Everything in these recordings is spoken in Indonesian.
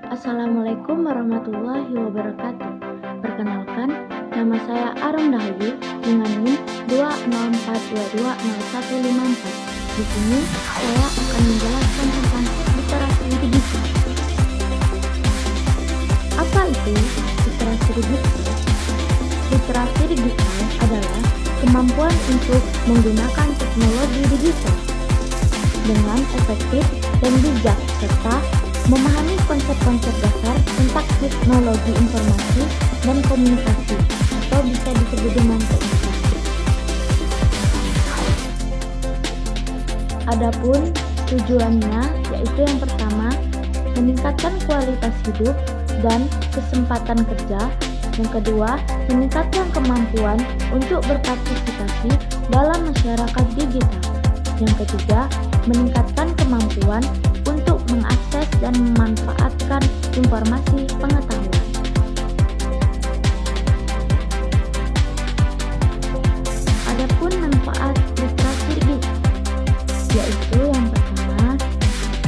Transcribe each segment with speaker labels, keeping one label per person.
Speaker 1: Assalamualaikum warahmatullahi wabarakatuh. Perkenalkan, nama saya Arum Dahayu dengan NIM 204220154. Di sini saya akan menjelaskan tentang literasi digital. Apa itu literasi digital? Literasi digital adalah kemampuan untuk menggunakan teknologi digital dengan efektif dan bijak serta memahami konsep-konsep dasar tentang teknologi informasi dan komunikasi atau bisa disebut dengan komunikasi. Adapun tujuannya yaitu yang pertama, meningkatkan kualitas hidup dan kesempatan kerja. Yang kedua, meningkatkan kemampuan untuk berpartisipasi dalam masyarakat digital. Yang ketiga, meningkatkan kemampuan untuk mengakses dan memanfaatkan informasi pengetahuan. Adapun manfaat literasi digital, yaitu yang pertama,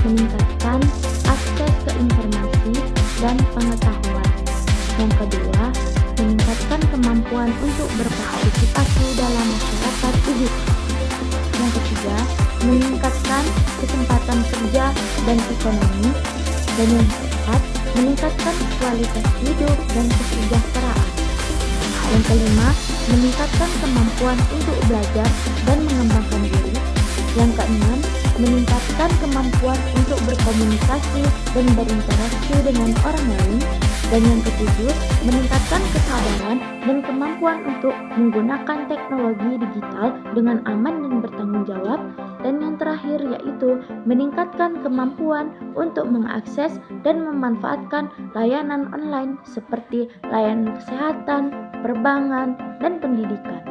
Speaker 1: meningkatkan akses ke informasi dan pengetahuan. Yang kedua, meningkatkan kemampuan untuk berpartisipasi dalam masyarakat digital. Yang ketiga, meningkatkan kesempatan kerja dan ekonomi. Dan yang keempat, meningkatkan kualitas hidup dan kesejahteraan. Yang kelima, meningkatkan kemampuan untuk belajar dan mengembangkan diri. Yang keenam, meningkatkan kemampuan untuk berkomunikasi dan berinteraksi dengan orang lain. Dan yang ketujuh, meningkatkan kesadaran dan kemampuan untuk menggunakan teknologi digital dengan aman dan bertanggung jawab. Dan yang terakhir yaitu meningkatkan kemampuan untuk mengakses dan memanfaatkan layanan online seperti layanan kesehatan, perbankan, dan pendidikan.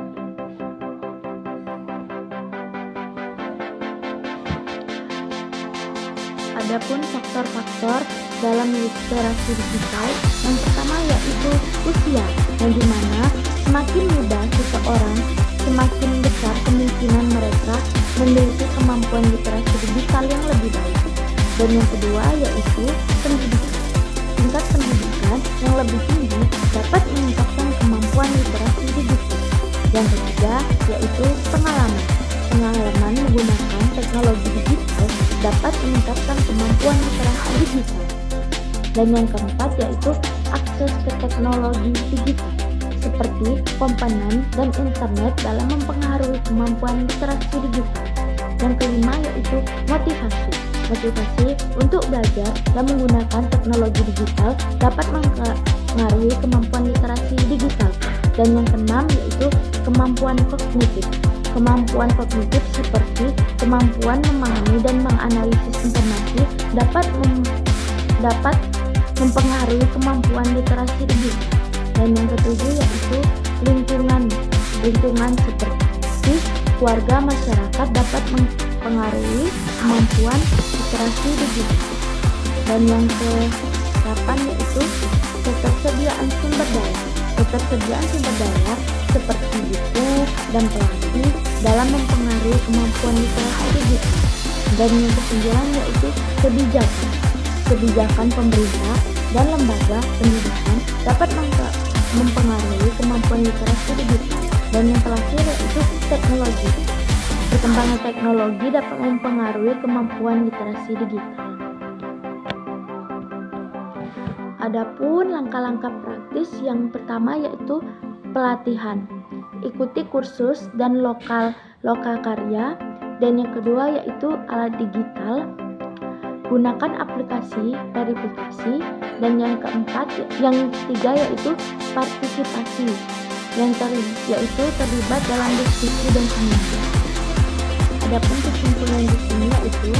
Speaker 1: Adapun faktor-faktor dalam literasi digital, yang pertama yaitu usia, yang dimana semakin muda seseorang, semakin besar kemungkinan mereka memiliki kemampuan literasi digital yang lebih baik. Dan yang kedua yaitu pendidikan. Tingkat pendidikan yang lebih tinggi dapat meningkatkan kemampuan literasi digital. Yang ketiga yaitu pengalaman. Pengalaman menggunakan teknologi digital dapat meningkatkan kemampuan literasi digital. Dan yang keempat yaitu akses ke teknologi digital seperti komponen dan internet dalam mempengaruhi kemampuan literasi digital. Yang kelima yaitu motivasi. Motivasi untuk belajar dan menggunakan teknologi digital dapat mempengaruhi kemampuan literasi digital. Dan yang keenam yaitu kemampuan kognitif. Kemampuan kognitif seperti kemampuan memahami dan menganalisis informasi dapat mempengaruhi kemampuan literasi digital. Dan yang ketujuh yaitu lingkungan. Lingkungan seperti keluarga, masyarakat dapat mempengaruhi kemampuan literasi digital. Dan yang ke-8 yaitu ketersediaan sumber daya. Ketersediaan sumber daya seperti buku dan pelatih dalam mempengaruhi kemampuan literasi digital. Dan yang ke-9 yaitu kebijakan. Kebijakan pemerintah dan lembaga pendidikan dapat mempengaruhi kemampuan literasi digital. Dan yang terakhir yaitu teknologi. Perkembangan teknologi dapat mempengaruhi kemampuan literasi digital. Adapun langkah-langkah praktis, yang pertama yaitu pelatihan. Ikuti kursus dan lokal karya. Dan yang kedua yaitu alat digital. Gunakan aplikasi verifikasi. Dan yang ketiga yaitu partisipasi. Yaitu terlibat dalam diskusi dan komunikasi. Adapun kesimpulan di sini yaitu